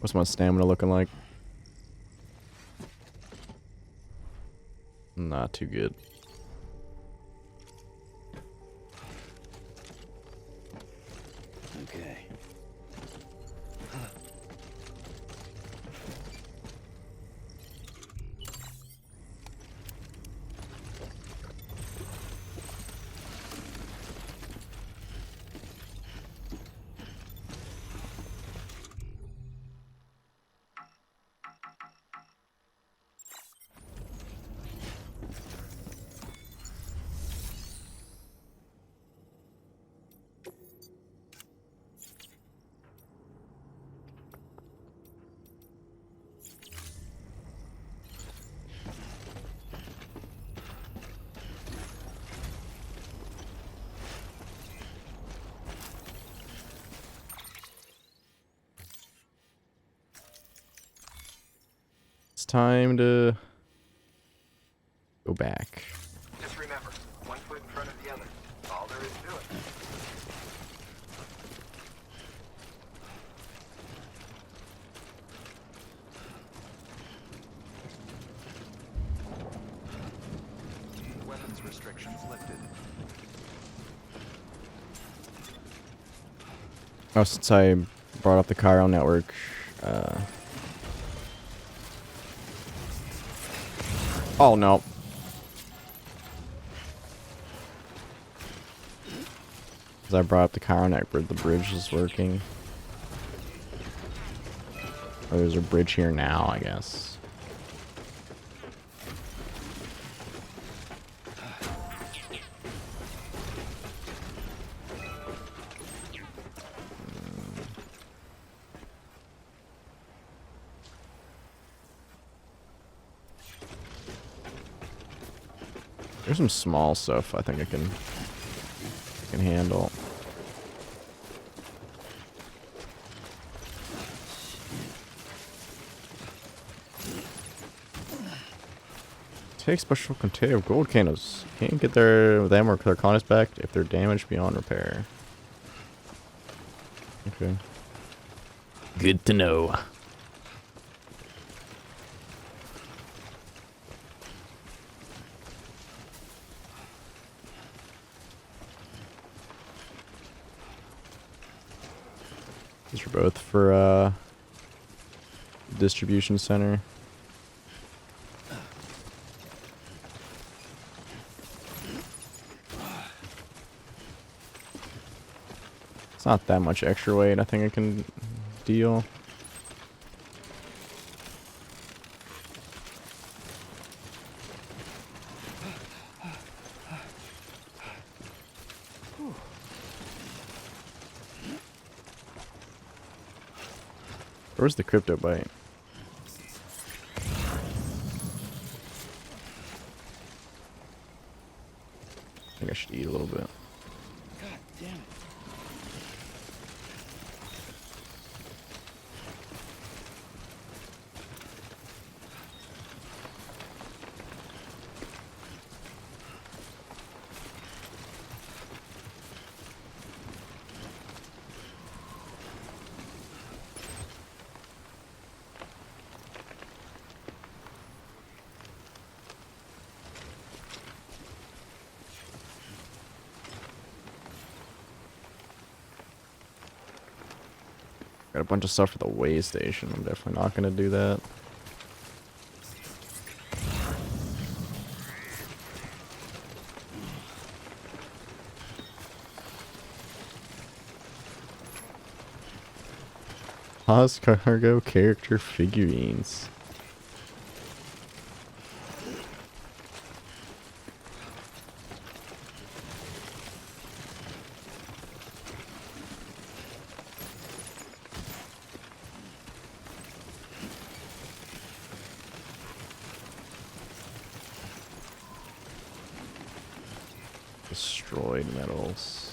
What's my stamina looking like? Not too good. Okay. It's time to go back. Just remember, one foot in front of the other. All there is to it. Weapons restrictions lifted. Oh, since I brought up the chiral network, oh no. As I brought up the chiral network, the bridge is working. Oh, there's a bridge here now, I guess. There's some small stuff I think I can handle. Take special container of gold candles. Can't get them or their contents back if they're damaged beyond repair. Okay. Good to know. These are both for distribution center. It's not that much extra weight I think I can deal. Where's the crypto bite? I think I should eat a little bit. God damn it. Got a bunch of stuff for the way station. I'm definitely not gonna do that. Pause cargo character figurines. Destroyed metals.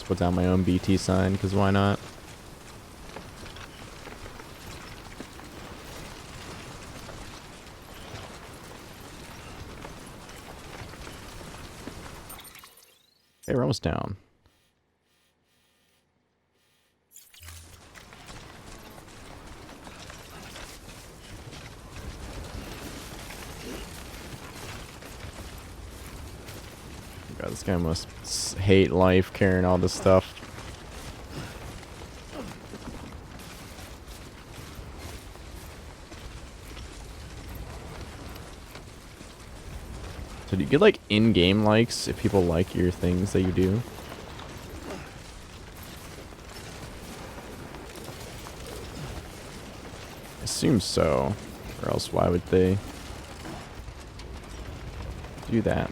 Put down my own BT sign, because why not? Hey, we're almost down. God, this guy must hate life carrying all this stuff. So do you get like in-game likes if people like your things that you do? I assume so. Or else why would they do that?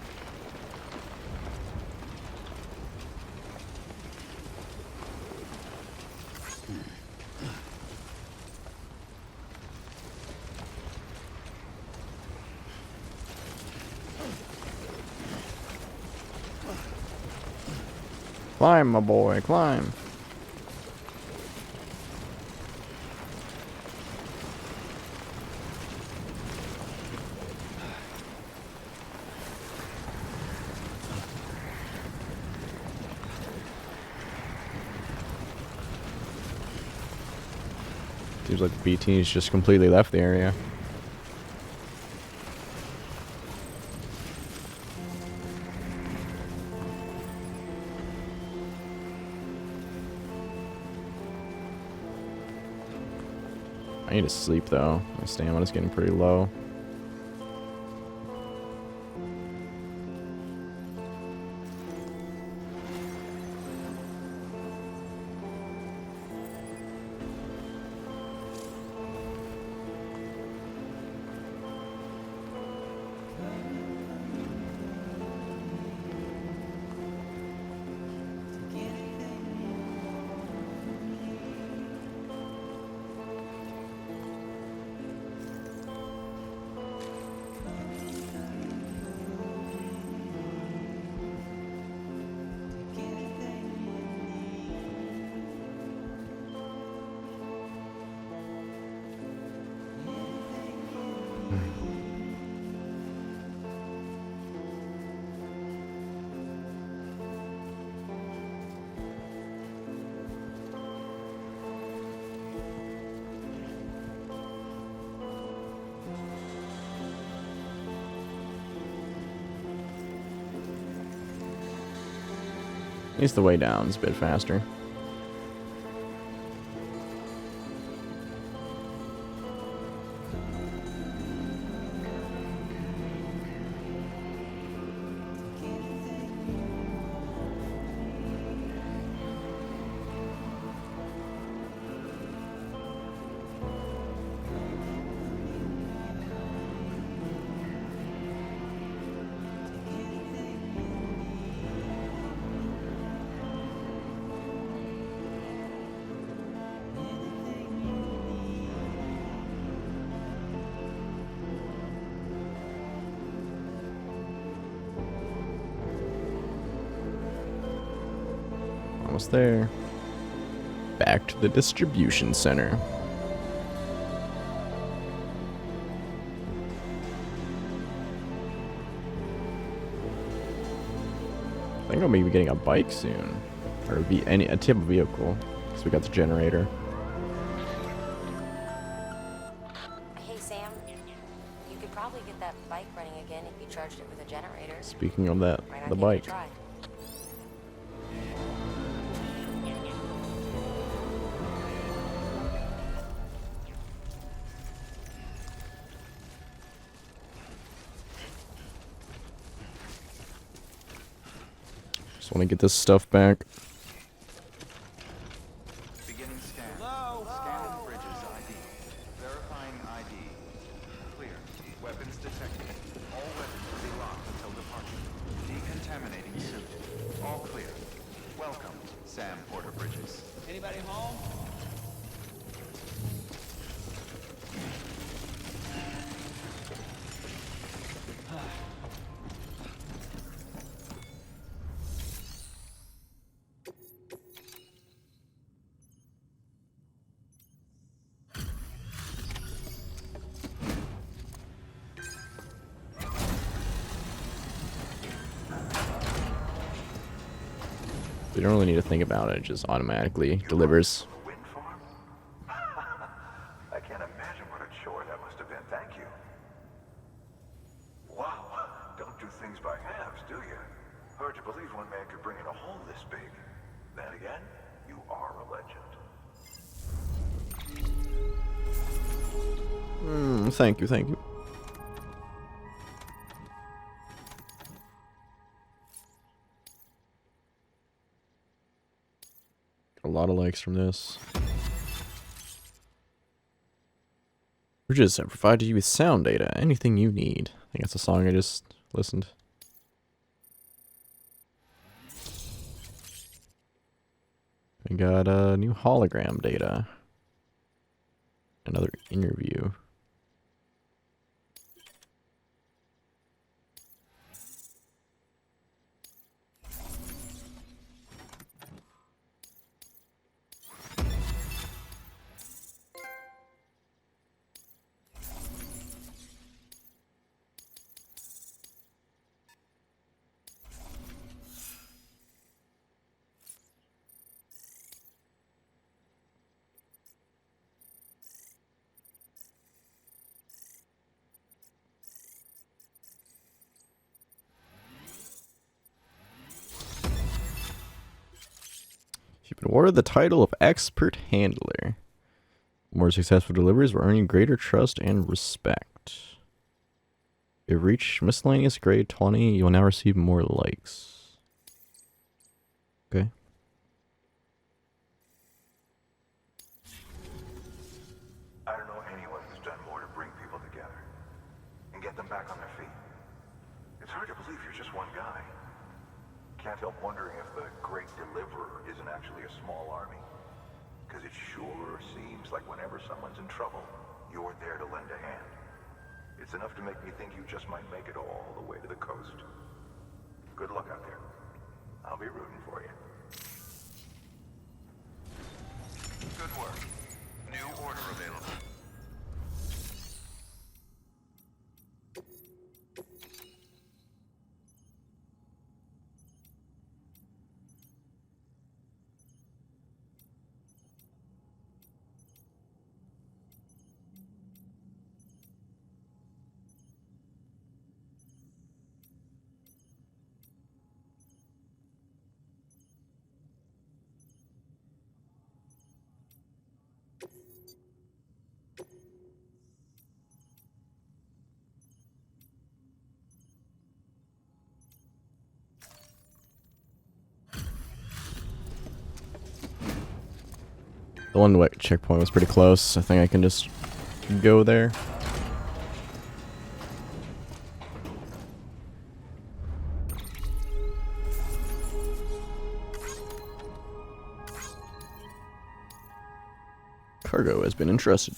Climb, my boy, climb. Seems like the BT's just completely left the area. I need to sleep though. My stamina's getting pretty low. At least the way down is a bit faster. Almost there. Back to the distribution center. I think I'll maybe be getting a bike soon. Or a type of vehicle. Because we got the generator. Hey Sam, you could probably get that bike running again if you charged it with a generator. Speaking of that, Why not the give it a bike. try? Just want to get this stuff back. Beginning scan. Scanning bridges ID. Verifying ID. Clear. Weapons detected. All weapons will be locked until departure. Decontaminating suit. All clear. Welcome, Sam Porter Bridges. Anybody home? You don't really need to think about it. It just automatically delivers. The wind farm? I can't imagine what a chore that must have been. Thank you. Wow. Don't do things by halves, do you? Hard to believe one man could bring in a hole this big. Then again, you are a legend. Thank you, thank you. A lot of likes from this. Bridges have provided you with sound data, anything you need. I think that's a song I just listened. We got new hologram data. Another interview. You've been awarded the title of Expert Handler. More successful deliveries will earn you greater trust and respect. If you reach miscellaneous grade 20, you will now receive more likes. Okay. I don't know anyone who's done more to bring people together and get them back on their feet. It's hard to believe you're just one guy. Can't help wondering if the Great Deliverer isn't actually a small army. Because it sure seems like whenever someone's in trouble, you're there to lend a hand. It's enough to make me think you just might make it all the way to the coast. Good luck out there. I'll be rooting for you. Good work. New order available. The one checkpoint was pretty close. I think I can just go there. Cargo has been entrusted.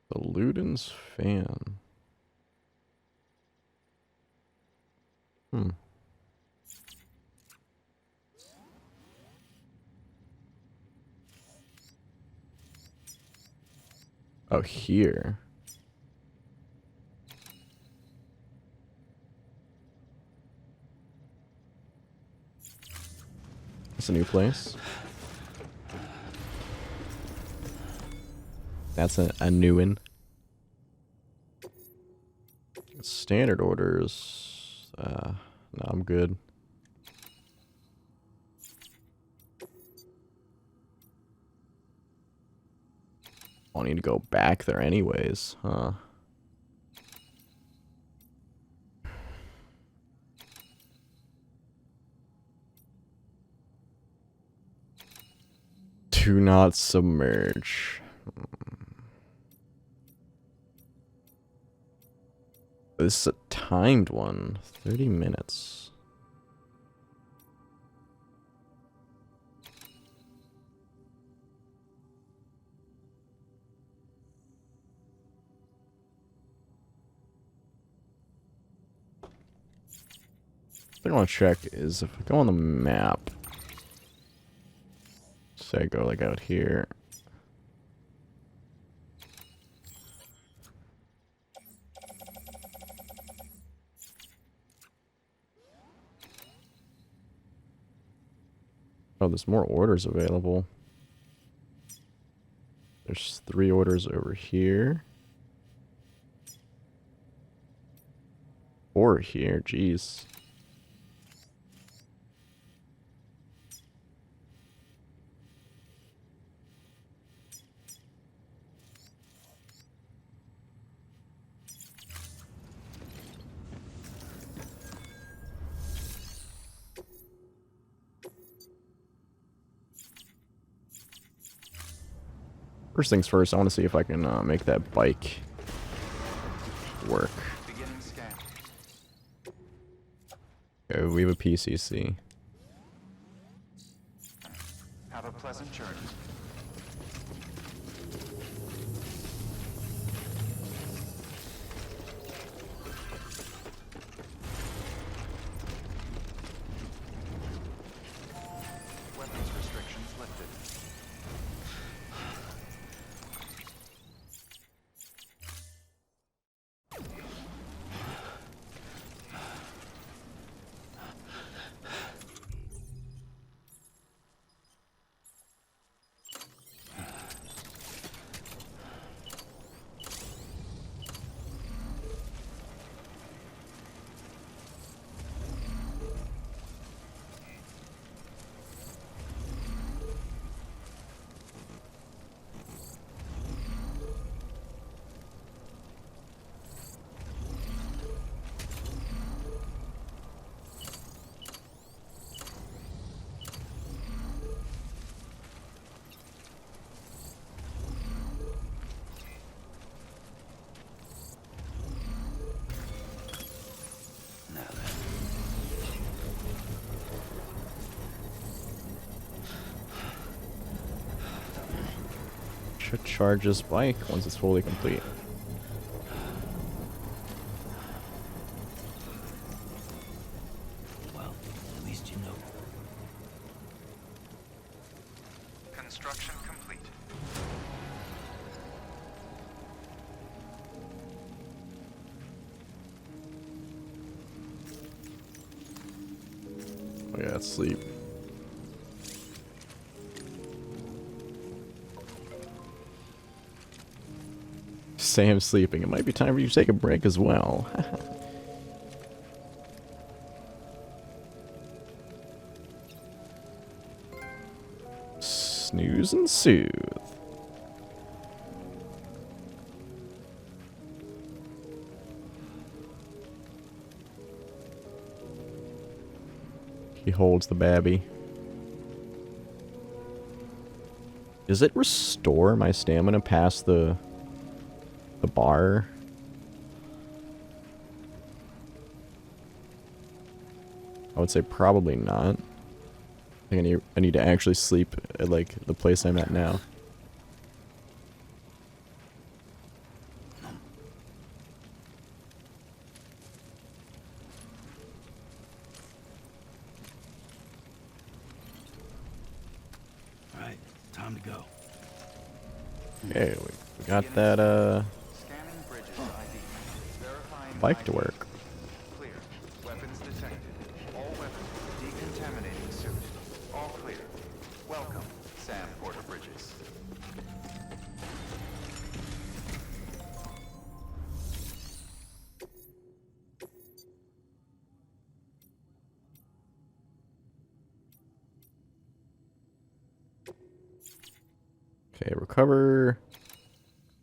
The Luden's fan. Oh, here. That's a new place. That's a new one. Standard orders. No, I'm good. I'll need to go back there anyways, huh? Do not submerge. This is a timed one. 30 minutes. What I want to check is if I go on the map. Say I go like out here. Oh, there's more orders available. There's 3 orders over here. 4 here, jeez. First things first, I want to see if I can make that bike work. Beginning scan. Okay, we have a PCC. Have a pleasant journey. Weapons restrictions lifted. Should charge this bike once it's fully complete. Well, at least you know. Construction complete. Oh yeah, it's sleep. Sam's sleeping. It might be time for you to take a break as well. Snooze and soothe. He holds the babby. Does it restore my stamina past the bar? I would say probably not. I think I need to actually sleep at like the place I'm at now. All right, time to go. Okay, we got that Scanning bridges ID. Verifying bike to ID. work. Clear. Weapons detected. All weapons. Decontaminating suit. All clear. Welcome, Sam Porter Bridges. Okay, recover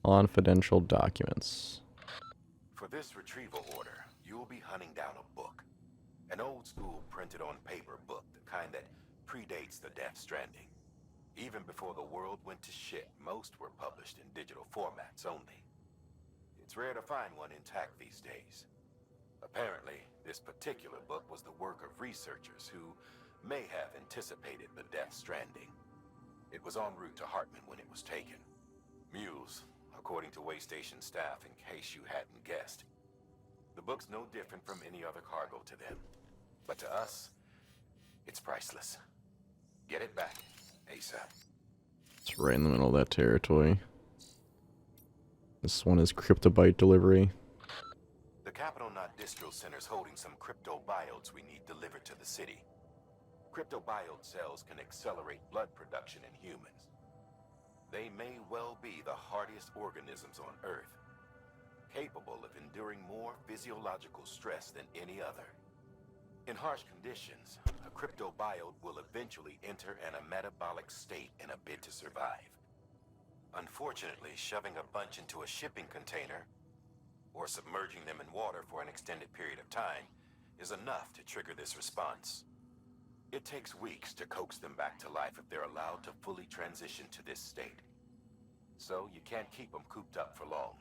confidential documents. For this retrieval order, you will be hunting down a book. An old school printed on paper book, the kind that predates the Death Stranding. Even before the world went to shit, most were published in digital formats only. It's rare to find one intact these days. Apparently, this particular book was the work of researchers who may have anticipated the death Stranding. It was en route to Hartman when it was taken. Mules, according to way station staff, in case you hadn't guessed. The book's no different from any other cargo to them. But to us, it's priceless. Get it back, ASAP. It's right in the middle of that territory. This one is cryptobite delivery. The Capital Knot Distro Center's holding some cryptobiotes we need delivered to the city. Cryptobiote cells can accelerate blood production in humans. They may well be the hardiest organisms on Earth, capable of enduring more physiological stress than any other. In harsh conditions, a cryptobiote will eventually enter an metabolic state in a bid to survive. Unfortunately, shoving a bunch into a shipping container or submerging them in water for an extended period of time is enough to trigger this response. It takes weeks to coax them back to life if they're allowed to fully transition to this state. So you can't keep them cooped up for long.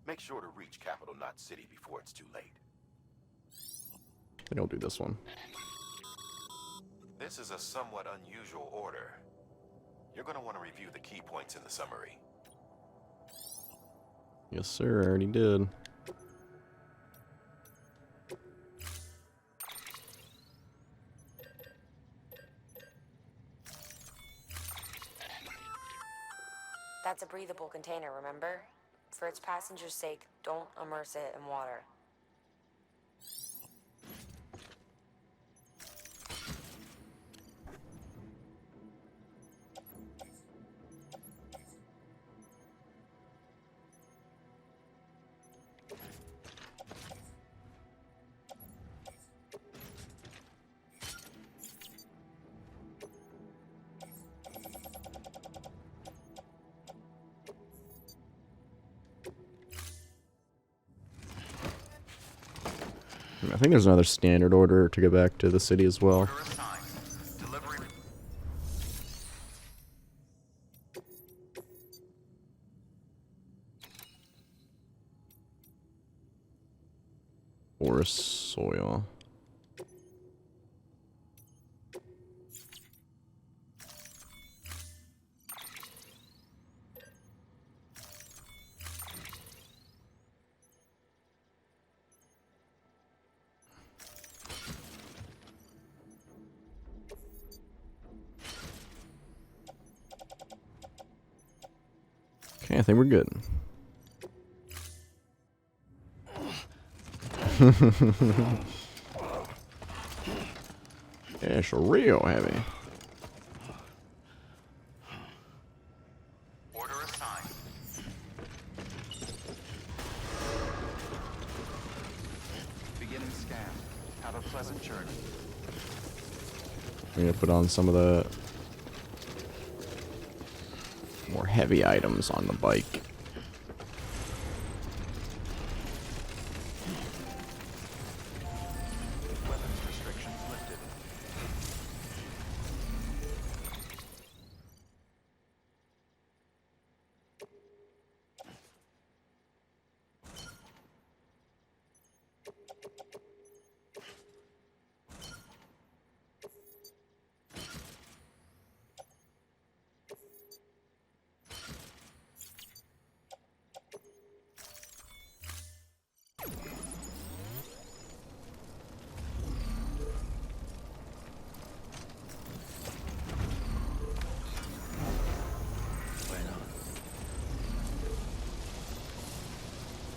Make sure to reach Capital Knot City before it's too late. I think I'll do this one. This is a somewhat unusual order. You're going to want to review the key points in the summary. Yes, sir. I already did. That's a breathable container, remember? For its passengers' sake, don't immerse it in water. I think there's another standard order to get back to the city as well. Order assigned. Delivery. Or soil. Okay, I think we're good. Yeah, it's real heavy. Order assigned. Beginning scan. Have a pleasant journey. I'm gonna put on some of the more heavy items on the bike. Weapons restrictions lifted.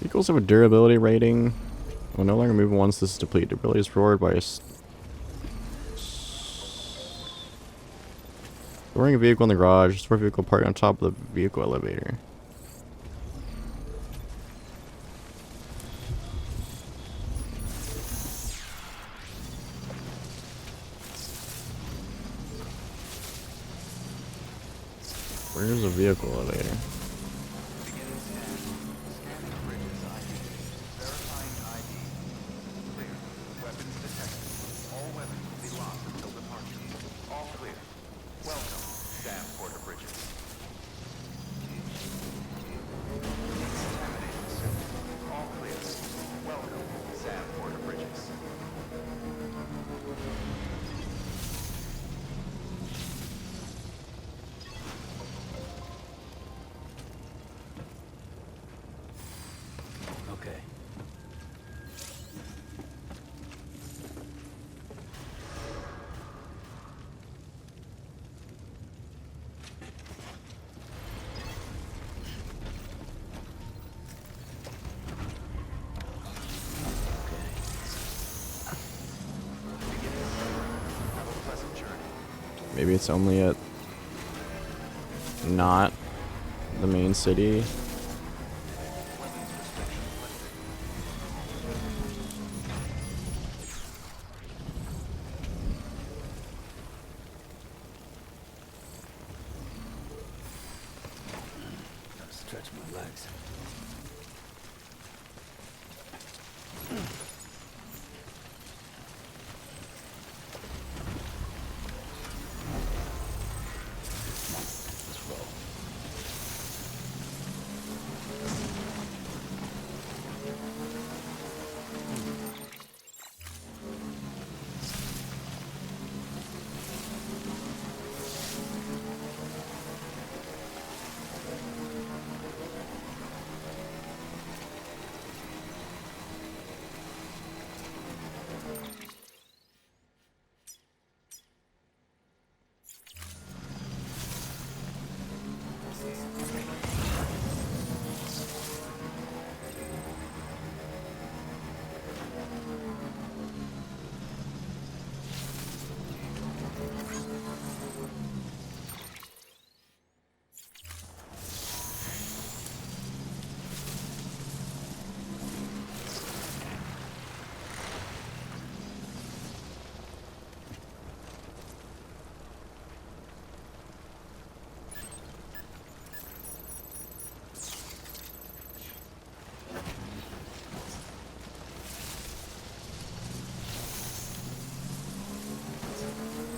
Vehicles have a durability rating. Will no longer move once this is depleted. Durability is rewarded by storing a vehicle in the garage. Store a vehicle parked on top of the vehicle elevator. Where's the vehicle elevator? Beginning scan. Scanning bridges ID. Verifying ID. Clear. Weapons detected. All weapons will be locked until departure. All clear. Welcome, Sam. bridges. Decontaminating center. All clear. Welcome, Sam Porter Bridges. Okay. Have a pleasant journey. Maybe it's only at not the main city. Weapons restrictions lifted. Gotta stretch my legs. Let's roll.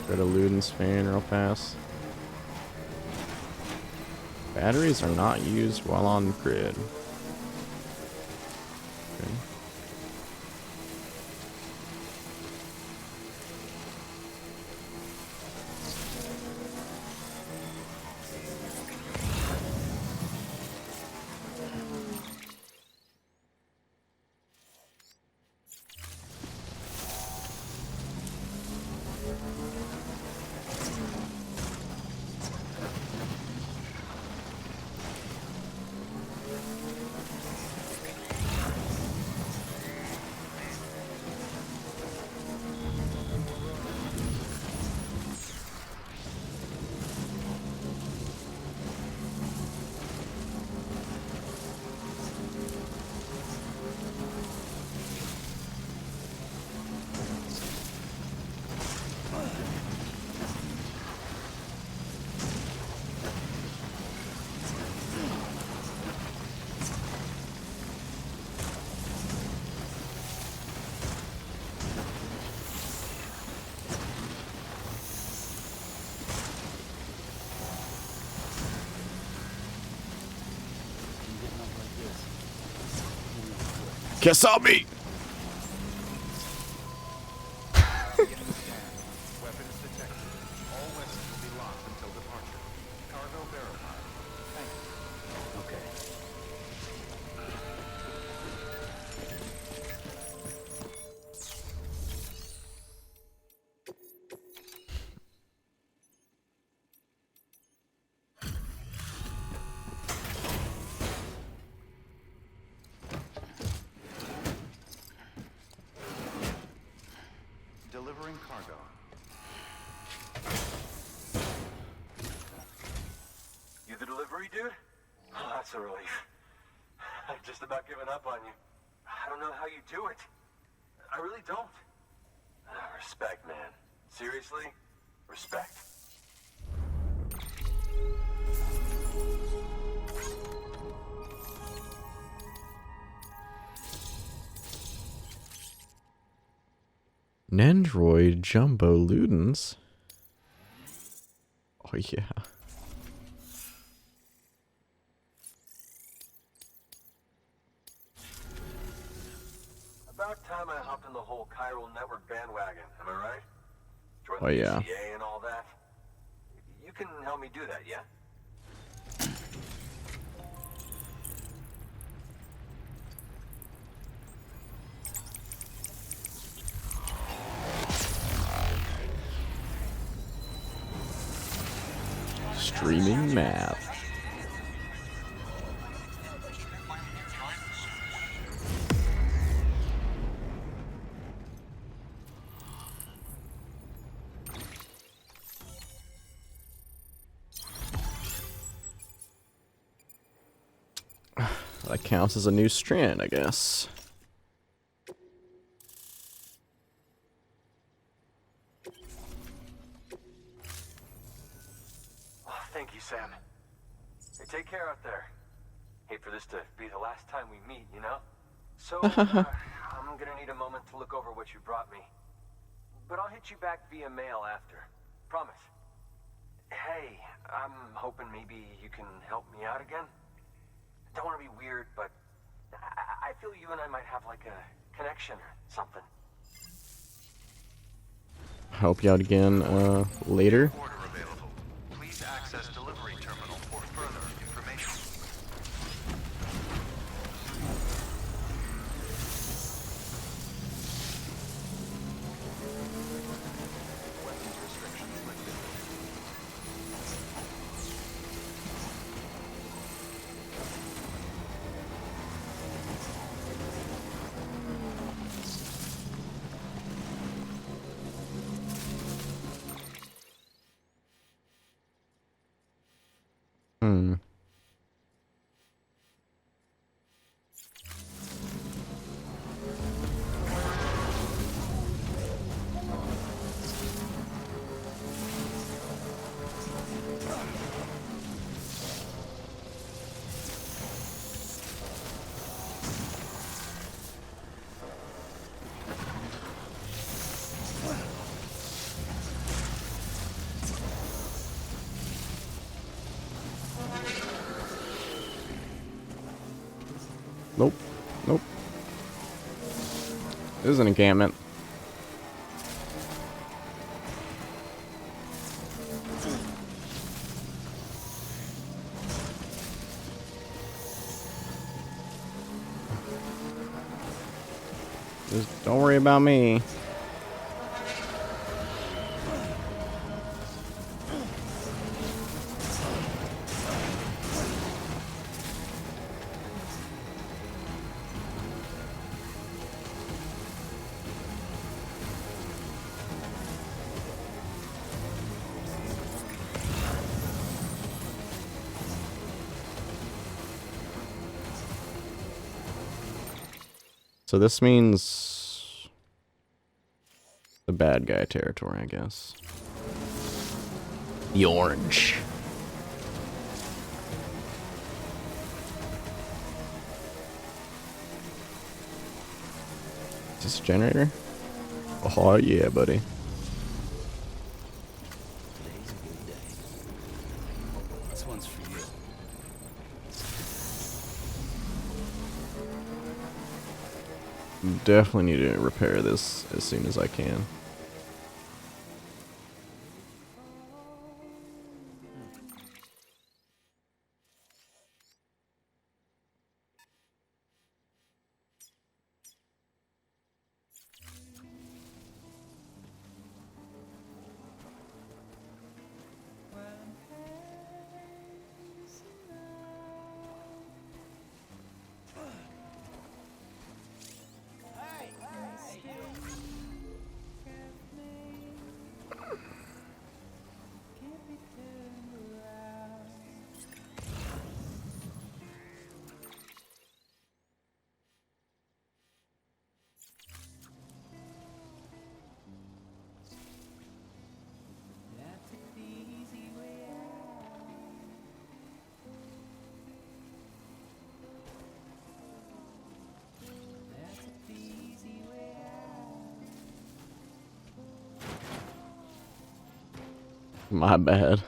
Go to Luden's fan real fast. Batteries are not used while on grid. Okay. Kesabi! Weapons detected. All weapons will be locked until departure. Cargo verified. Thank you. Okay. Delivering cargo. You the delivery dude? Oh, that's a relief. I've just about given up on you. I don't know how you do it. I really don't. Respect, man. Seriously? Respect. Nendroid Jumbo Ludens. Oh yeah. whole chiral network bandwagon, am I right? Join Oh, the yeah. PCA and all that. You can help me do that, yeah? Streaming math. That counts as a new strand, I guess. Oh, thank you, Sam. Hey, take care out there. Hate for this to be the last time we meet, you know? So, I'm gonna need a moment to look over what you brought me. But I'll hit you back via mail after. Promise. Hey, I'm hoping maybe you can help me out again. Don't want to be weird, but I feel you and I might have like a connection or something. Help you out again later. Order available. Please access delivery terminal for further information. Weapons restrictions lifted. Hmm. Nope. Nope. This is an encampment. Just don't worry about me. So this means the bad guy territory, I guess. The orange. Is this a generator? Oh yeah, buddy. Today's a good day. This one's for you. Definitely need to repair this as soon as I can. My bad.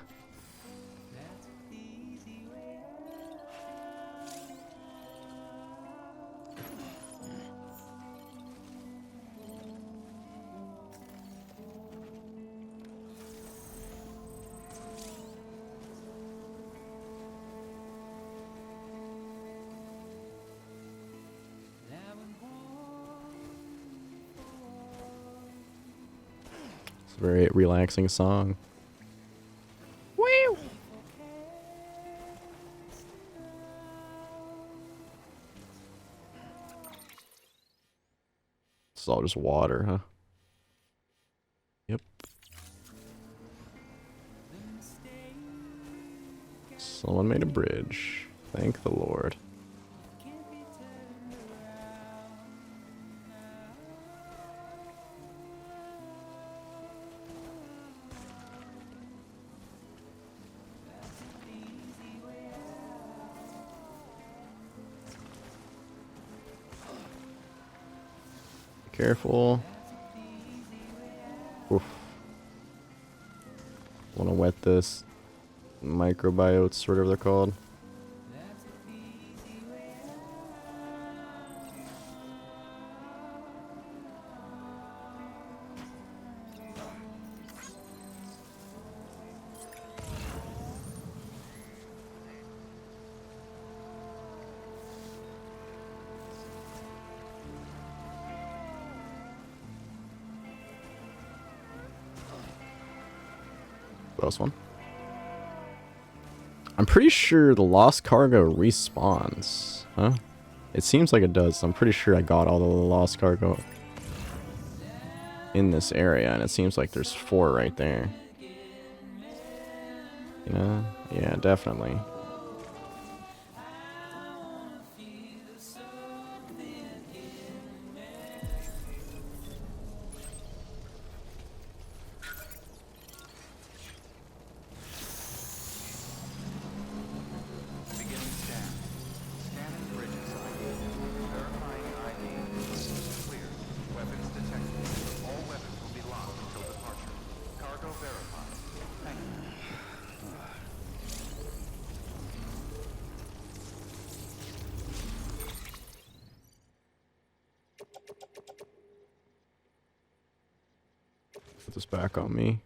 Very relaxing song. Woo! It's all just water, huh? Yep. Someone made a bridge. Thank the Lord. Careful. Oof. Want to wet this microbiotes, whatever they're called. Last one. I'm pretty sure the lost cargo respawns, huh? It seems like it does. I'm pretty sure I got all the lost cargo in this area, and it seems like there's 4 right there. Yeah, yeah, definitely. Beginning scan. Scanning bridges ID. Verifying ID. Clear. Weapons detected. All weapons will be locked until departure. Cargo verified. Thank you. Put this back on me.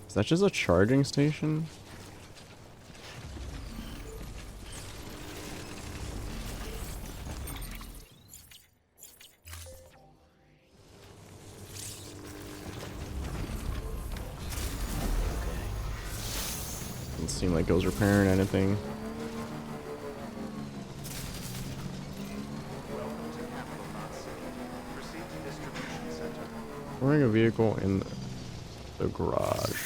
Is that just a charging station? Doesn't seem like it was repairing anything. Welcome to Capital Knot City. Proceed to distribution center. Storing a vehicle in the garage.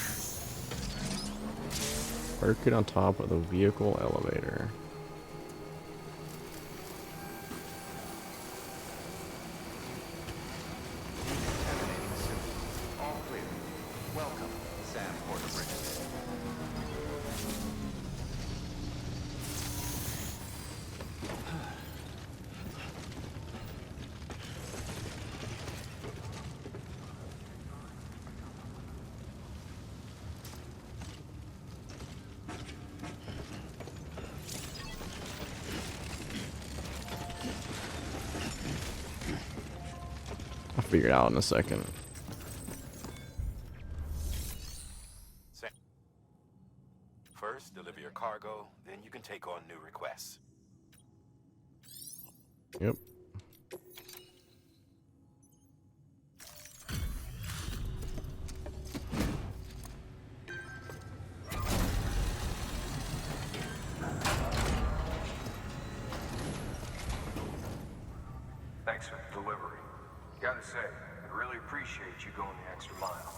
Park it on top of the vehicle elevator. Decontaminating soon. All clear. Welcome, Sam Porter Bridges. I'll figure it out in a second. Sam. First, deliver your cargo, then you can take on new requests. Yep. Thanks for the delivery. Gotta say, I really appreciate you going the extra mile.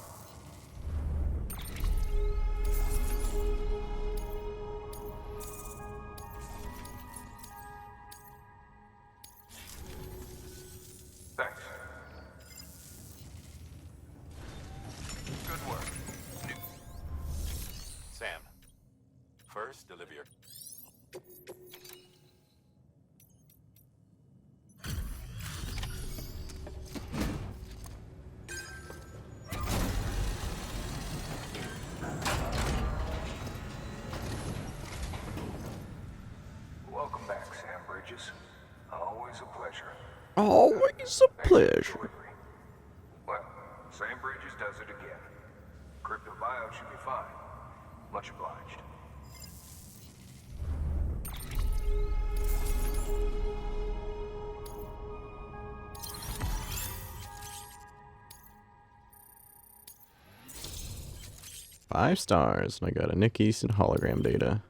Thanks. Good work. Sam. First, deliver your... Welcome back, Sam Bridges. Always a pleasure. Always a pleasure. Well, same bridges does it again. Crypto bio should be fine. Much obliged. Five stars, and I got a Nick Easton hologram data.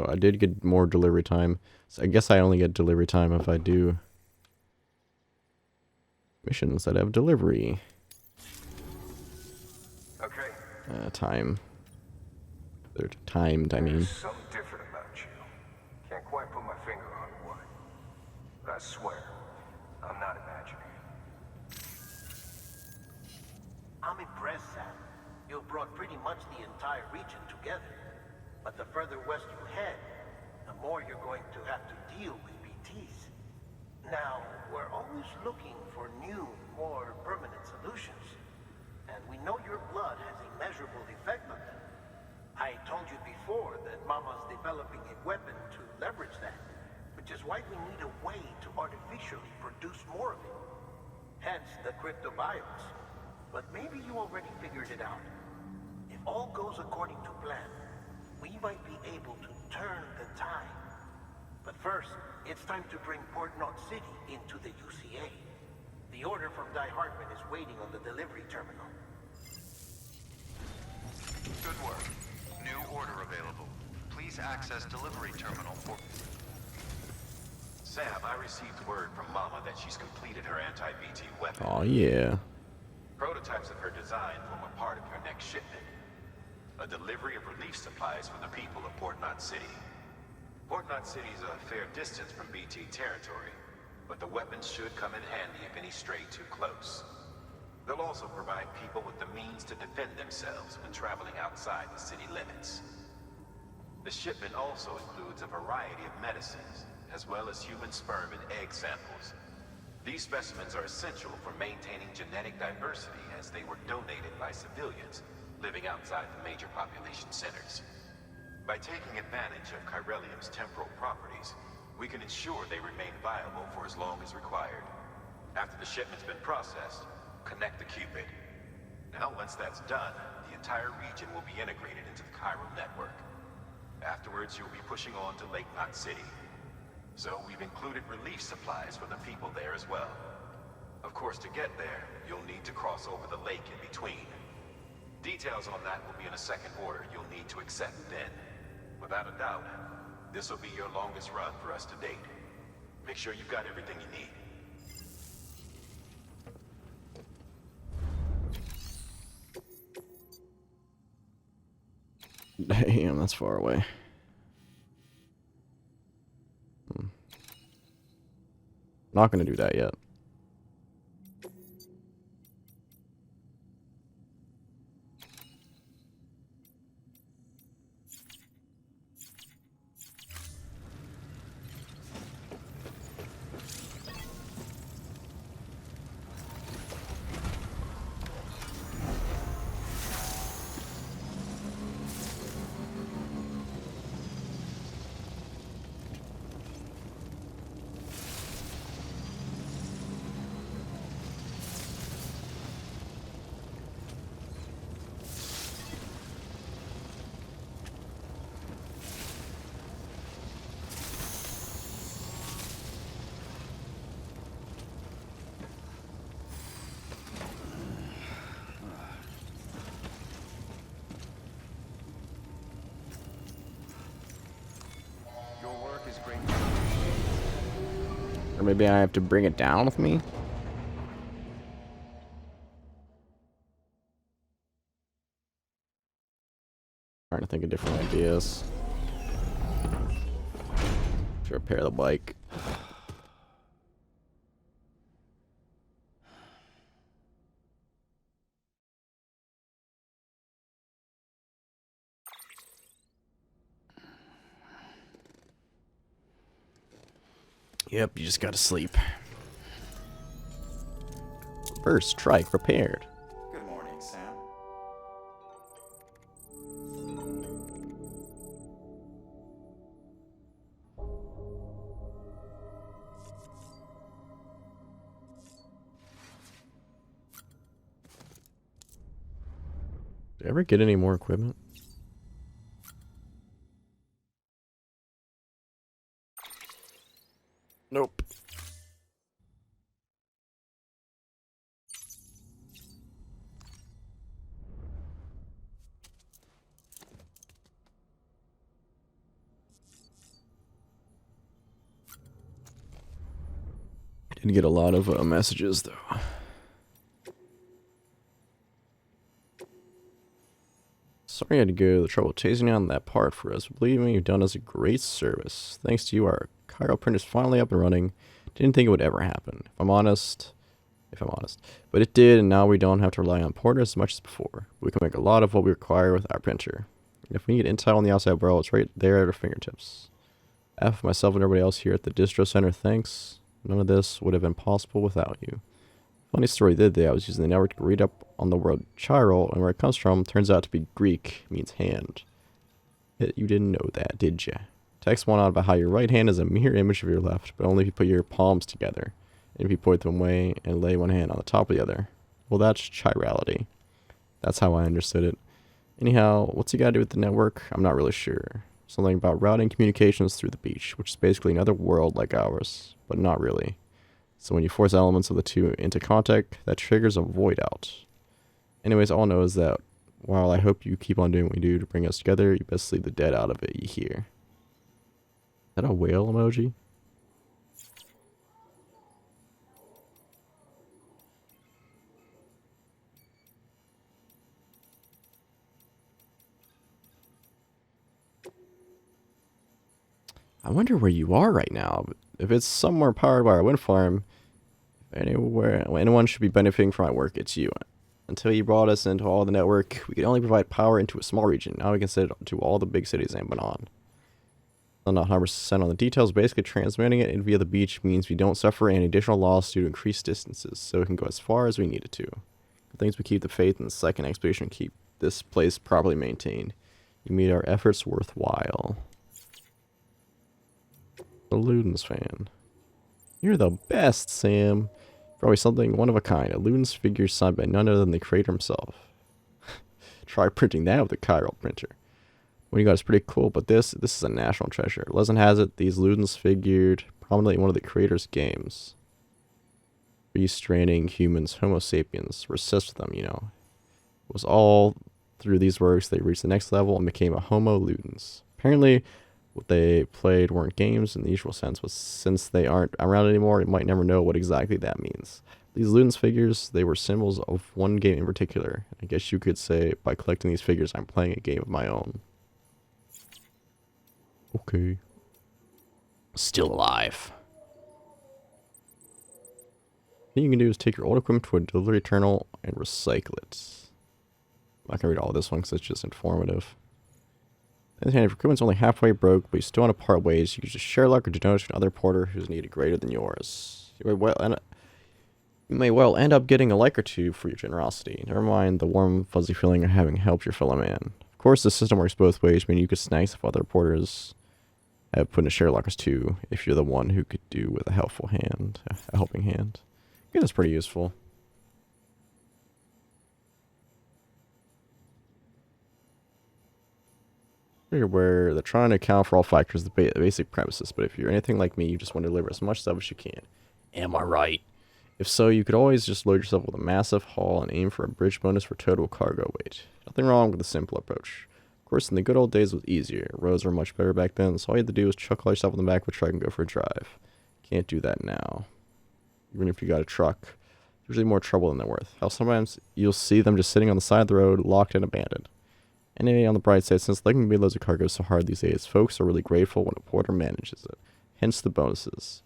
So I did get more delivery time. So I guess I only get delivery time if I do missions that have delivery Okay. time. They're timed, I mean. There's something different about you. Can't quite put my finger on what. But I swear, I'm not imagining it. I'm impressed, Sam. You brought pretty much the entire region together. But the further west you head, the more you're going to have to deal with BTs. Now, we're always looking for new, more permanent solutions. And we know your blood has a measurable effect on them. I told you before that Mama's developing a weapon to leverage that, which is why we need a way to artificially produce more of it. Hence the cryptobiotes. But maybe you already figured it out. If all goes according to plan, we might be able to turn the tide. But first, it's time to bring Port Knot City into the UCA. The order from Die Hartman is waiting on the delivery terminal. Good work. New order available. Please access delivery terminal for... Sam, I received word from Mama that she's completed her anti-BT weapon. Oh yeah. Prototypes of her design form a part of your next shipment. A delivery of relief supplies for the people of Port Knot City. Port Knot City is a fair distance from BT territory, but the weapons should come in handy if any stray too close. They'll also provide people with the means to defend themselves when traveling outside the city limits. The shipment also includes a variety of medicines, as well as human sperm and egg samples. These specimens are essential for maintaining genetic diversity as they were donated by civilians living outside the major population centers. By taking advantage of chiralium's temporal properties, we can ensure they remain viable for as long as required. After the shipment's been processed, connect the Cupid. Now, once that's done, the entire region will be integrated into the chiral network. Afterwards, you'll be pushing on to Lake Knot City. So we've included relief supplies for the people there as well. Of course, to get there, you'll need to cross over the lake in between. Details on that will be in a second order you'll need to accept then. Without a doubt, this will be your longest run for us to date. Make sure you've got everything you need. Damn, that's far away. Not gonna do that yet. Your work is great. Or maybe I have to bring it down with me? Trying to think of different ideas. To repair the bike. Yep, you just gotta sleep. First strike prepared. Good morning, Sam. Did I ever get any more equipment? Nope. I did get a lot of messages though. Sorry I had to go to the trouble of chasing down that part for us. Believe me, you've done us a great service. Thanks to you, our chiral printer's finally up and running. Didn't think it would ever happen, if I'm honest. But it did, and now we don't have to rely on porters as much as before. We can make a lot of what we require with our printer. And if we need intel on the outside world, it's right there at our fingertips. F, myself, and everybody else here at the distro center, thanks. None of this would have been possible without you. Funny story the other day, I was using the network to read up on the word chiral, and where it comes from turns out to be Greek, means hand. You didn't know that, did ya? Text one out about how your right hand is a mirror image of your left, but only if you put your palms together, and if you point them away and lay one hand on the top of the other. Well, that's chirality. That's how I understood it. Anyhow, what's it got to do with the network? I'm not really sure. Something about routing communications through the beach, which is basically another world like ours, but not really. So when you force elements of the two into contact, that triggers a void out. Anyways, all I know is that while I hope you keep on doing what you do to bring us together, you best leave the dead out of it, you hear. Is that a whale emoji? I wonder where you are right now. If it's somewhere powered by our wind farm, anyone should be benefiting from my work, it's you. Until you brought us into all the network, we could only provide power into a small region. Now we can send it to all the big cities and beyond. I'm not 100% on the details. Basically, transmitting it in via the beach means we don't suffer any additional loss due to increased distances, so it can go as far as we need it to. Good things we keep the faith in the second expedition and keep this place properly maintained. You made our efforts worthwhile. The Ludens fan. You're the best, Sam. Probably something one of a kind. A Ludens figure signed by none other than the creator himself. Try printing that with a chiral printer. What you got is pretty cool, but this is a national treasure. Legend has it, these Ludens figured prominently in one of the creator's games. Stranding, humans, Homo sapiens, were obsessed with them, you know. It was all through these works they reached the next level and became a Homo Ludens. Apparently, what they played weren't games in the usual sense, but since they aren't around anymore, you might never know what exactly that means. These Ludens figures, they were symbols of one game in particular. I guess you could say by collecting these figures, I'm playing a game of my own. Okay. Still alive. What you can do is take your old equipment to a delivery terminal and recycle it. I'm not going to read all this one because it's just informative. And if your equipment's only halfway broke, but you still want to part ways, you can just share luck or donate to another porter who's needed greater than yours. You may well end up getting a like or two for your generosity. Never mind the warm, fuzzy feeling of having helped your fellow man. Of course, the system works both ways, meaning you could snag if other porters have put in share lockers too, if you're the one who could do with a helpful hand, a helping hand. Yeah, that's pretty useful. Where they're trying to account for all factors, the basic premises, but if you're anything like me, you just want to deliver as much stuff as you can. Am I right? If so, you could always just load yourself with a massive haul and aim for a bridge bonus for total cargo weight. Nothing wrong with a simple approach. Of course, in the good old days it was easier. Roads were much better back then, so all you had to do was chuck all your stuff in the back of a truck and go for a drive. Can't do that now. Even if you got a truck, usually more trouble than they're worth. How sometimes you'll see them just sitting on the side of the road, locked and abandoned. Anyway, on the bright side, since letting me loads of cargo so hard these days, folks are really grateful when a porter manages it. Hence the bonuses.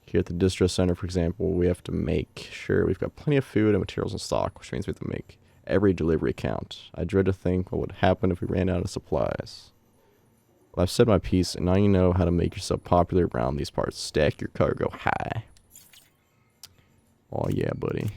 Here at the distro center, for example, we have to make sure we've got plenty of food and materials in stock, which means we have to make every delivery count. I dread to think what would happen if we ran out of supplies. Well, I've said my piece, and now you know how to make yourself popular around these parts. Stack your cargo high. Oh yeah, buddy.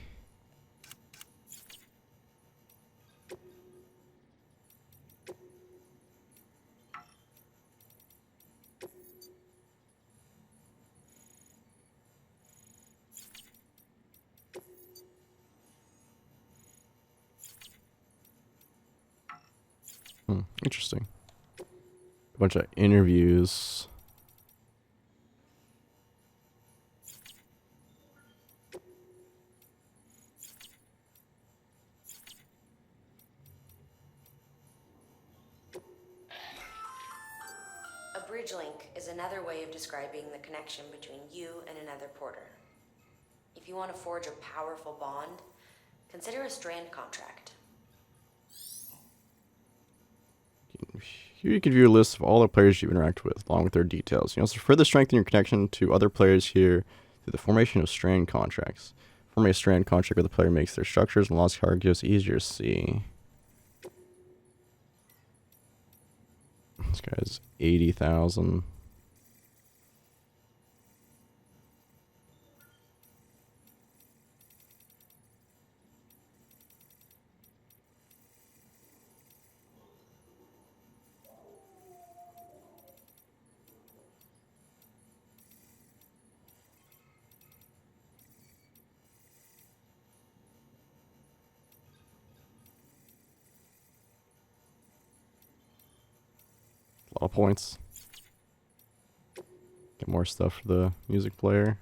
Interesting. A bunch of interviews. A bridge link is another way of describing the connection between you and another porter. If you want to forge a powerful bond, consider a strand contract. Here you can view a list of all the players you interact with, along with their details. You can also further strengthen your connection to other players here through the formation of strand contracts. Form a strand contract where the player makes their structures and lost cargoes easier to see. This guy's 80,000. A lot of points. Get more stuff for the music player.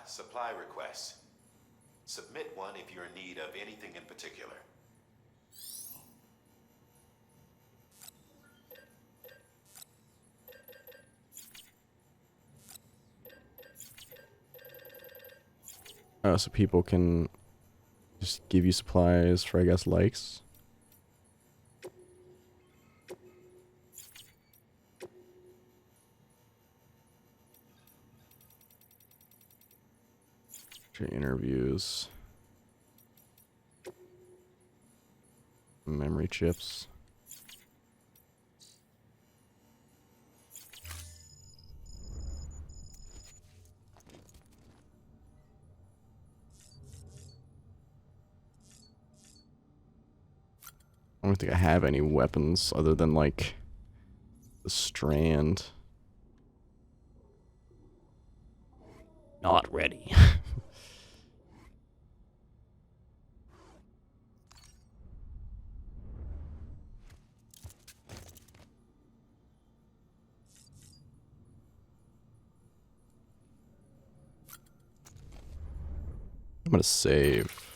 Supply requests. Submit one if you're in need of anything in particular. So people can just give you supplies for, I guess, likes. Interviews. Memory chips. I don't think I have any weapons other than, like, the strand. Not ready. I'm gonna save.